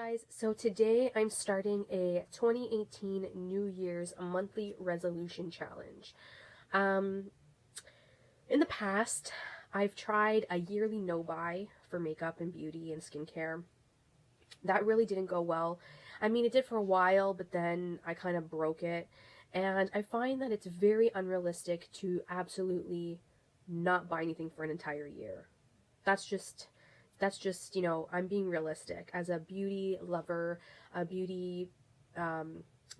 Guys, so today I'm starting a 2018 New Year's monthly resolution challenge. Um, in the past, I've tried a yearly no-buy for makeup and beauty and skincare. That really didn't go well. I mean, it did for a while, but then I kind of broke it. And I find that it's very unrealistic to absolutely not buy anything for an entire year. That's just I'm being realistic as a beauty lover, a beauty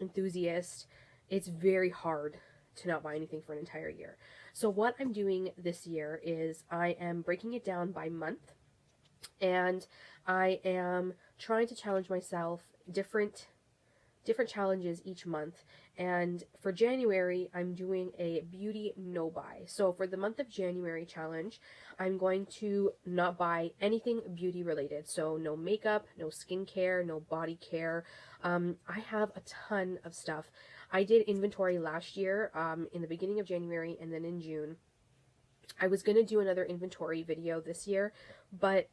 enthusiast. It's very hard to not buy anything for an entire year. So what I'm doing this year is I am breaking it down by month, and I am trying to challenge myself different challenges each month. And for January, I'm doing a beauty no buy. So for the month of January challenge, I'm going to not buy anything beauty related. So no makeup, no skincare, no body care. I have a ton of stuff. I did inventory last year, in the beginning of January and then in June. I was going to do another inventory video this year, but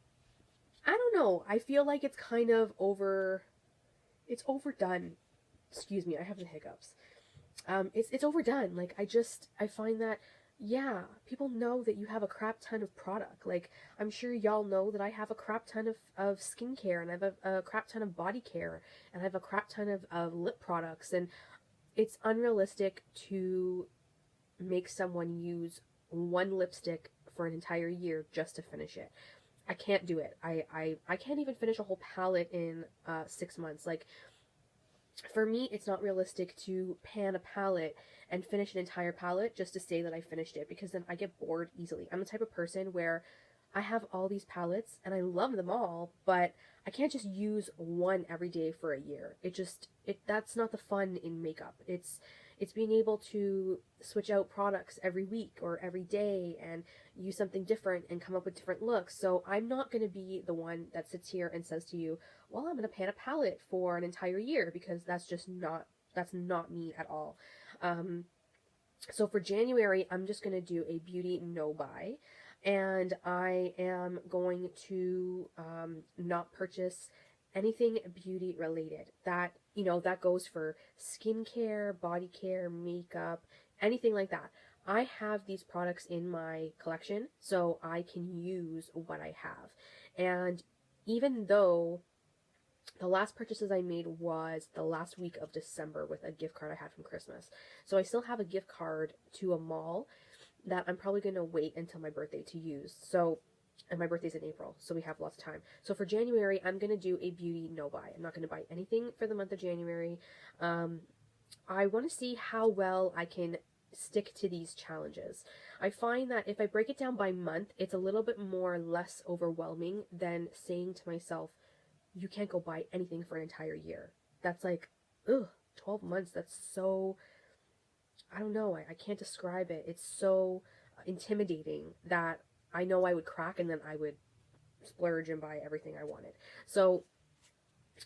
I don't know. I feel like it's kind of it's overdone. Excuse me, I have the hiccups. It's overdone. Like, I find that, yeah, people know that you have a crap ton of product. Like, I'm sure y'all know that I have a crap ton of skincare, and I have a crap ton of body care, and I have a crap ton of lip products, and it's unrealistic to make someone use one lipstick for an entire year just to finish it. I can't do it. I can't even finish a whole palette in 6 months. Like, for me, it's not realistic to pan a palette and finish an entire palette just to say that I finished it, because then I get bored easily. I'm the type of person where I have all these palettes and I love them all, but I can't just use one every day for a year. That's not the fun in makeup. It's being able to switch out products every week or every day and use something different and come up with different looks. So I'm not going to be the one that sits here and says to you, well, I'm going to pan a palette for an entire year, because that's not me at all. So for January, I'm just going to do a beauty no buy, and I am going to not purchase anything beauty related. That goes for skincare, body care, makeup, anything like that. I have these products in my collection, so I can use what I have. And even though the last purchases I made was the last week of December with a gift card I had from Christmas. So I still have a gift card to a mall that I'm probably going to wait until my birthday to use. And my birthday's in April, so we have lots of time. So for January, I'm going to do a beauty no buy. I'm not going to buy anything for the month of January. I want to see how well I can stick to these challenges. I find that if I break it down by month, it's a little bit less overwhelming than saying to myself, you can't go buy anything for an entire year. That's like, ugh, 12 months. That's so, I don't know. I can't describe it. It's so intimidating that I know I would crack, and then I would splurge and buy everything I wanted. So,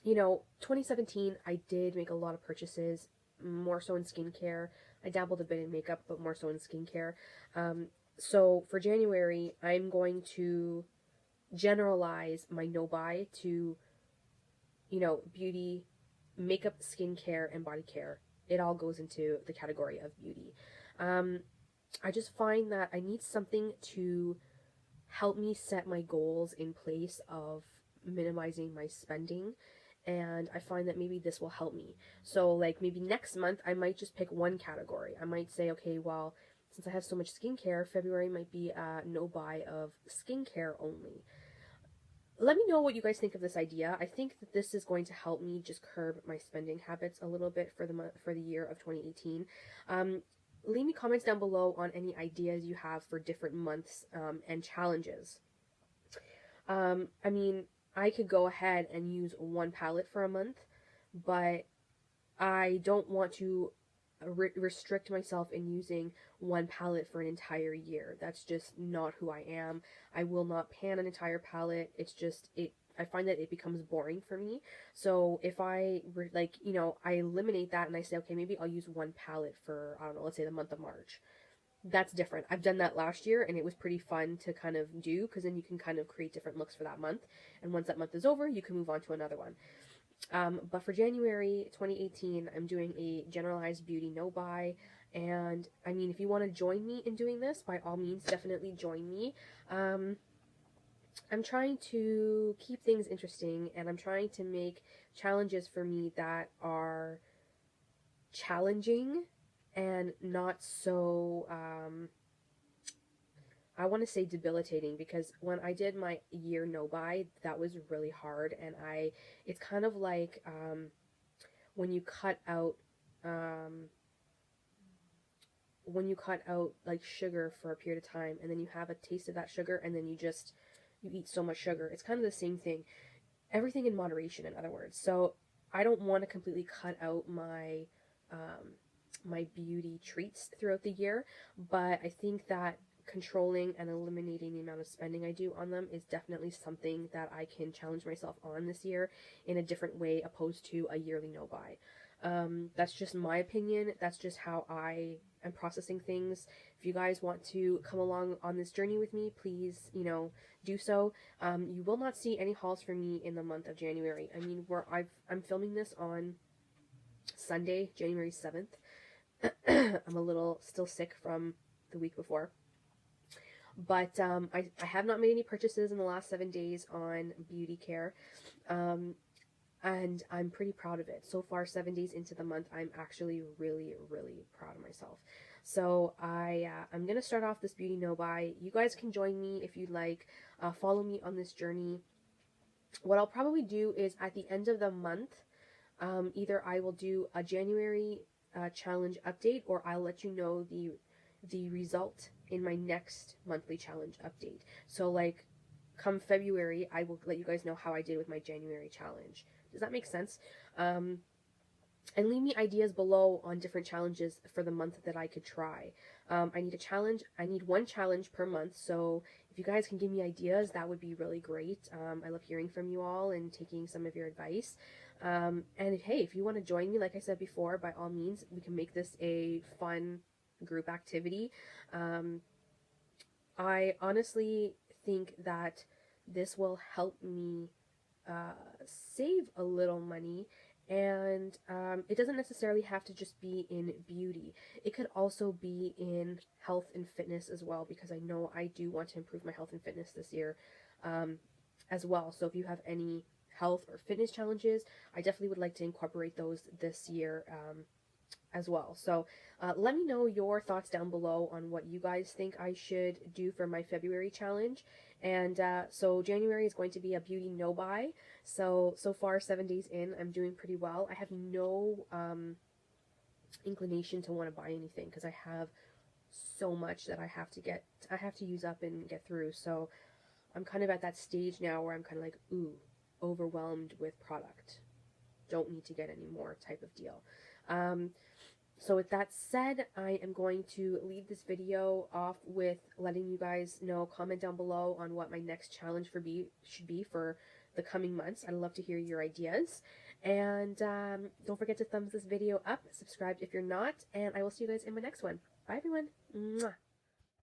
2017, I did make a lot of purchases, more so in skincare. I dabbled a bit in makeup, but more so in skincare. So for January, I'm going to generalize my no buy to beauty, makeup, skincare, and body care. It all goes into the category of beauty. I just find that I need something to help me set my goals in place of minimizing my spending. And I find that maybe this will help me. So, like, maybe next month, I might just pick one category. I might say, okay, well, since I have so much skincare, February might be a no buy of skincare only. Let me know what you guys think of this idea. I think that this is going to help me just curb my spending habits a little bit for the year of 2018. Leave me comments down below on any ideas you have for different months and challenges. I mean, I could go ahead and use one palette for a month, but I don't want to restrict myself in using one palette for an entire year. That's just not who I am. I will not pan an entire palette. I find that it becomes boring for me. So if I I eliminate that and I say, okay, maybe I'll use one palette for, I don't know, let's say the month of March. that's different. I've done that last year and it was pretty fun to kind of do, because then you can kind of create different looks for that month. And once that month is over, you can move on to another one. But for January 2018, I'm doing a generalized beauty no buy. And I mean, if you want to join me in doing this, by all means, definitely join me. I'm trying to keep things interesting, and I'm trying to make challenges for me that are challenging and not so, I want to say debilitating, because when I did my year no buy, that was really hard. And it's kind of like, when you cut out, um, like sugar for a period of time, and then you have a taste of that sugar, and then you eat so much sugar. It's kind of the same thing. Everything in moderation, in other words. So I don't want to completely cut out my beauty treats throughout the year, but I think that controlling and eliminating the amount of spending I do on them is definitely something that I can challenge myself on this year in a different way, opposed to a yearly no buy. That's just my opinion. That's just how I am processing things. If you guys want to come along on this journey with me, please, do so. You will not see any hauls from me in the month of January. I mean, I'm filming this on Sunday, January 7th. I'm a little still sick from the week before. But I have not made any purchases in the last 7 days on beauty care. And I'm pretty proud of it. So far, 7 days into the month, I'm actually really, really proud of myself. So I'm going to start off this beauty no buy. You guys can join me if you'd like. Follow me on this journey. What I'll probably do is at the end of the month, either I will do a January challenge update, or I'll let you know the result in my next monthly challenge update. So like come February, I will let you guys know how I did with my January challenge. Does that make sense? And leave me ideas below on different challenges for the month that I could try. I need a challenge. I need one challenge per month. So if you guys can give me ideas, that would be really great. I love hearing from you all and taking some of your advice. And hey, if you want to join me, like I said before, by all means, we can make this a fun group activity. I honestly think that this will help me save a little money, and it doesn't necessarily have to just be in beauty. It could also be in health and fitness as well, because I know I do want to improve my health and fitness this year as well. So if you have any health or fitness challenges, I definitely would like to incorporate those this year as well. So let me know your thoughts down below on what you guys think I should do for my February challenge. And so January is going to be a beauty no buy. So far, 7 days in, I'm doing pretty well. I have no inclination to want to buy anything, because I have so much that I have to use up and get through. So I'm kind of at that stage now where I'm kind of like, ooh, overwhelmed with product. Don't need to get any more type of deal. So with that said, I am going to leave this video off with letting you guys know, comment down below on what my next challenge should be for the coming months. I'd love to hear your ideas. And don't forget to thumbs this video up, subscribe if you're not, and I will see you guys in my next one. Bye everyone. Mwah.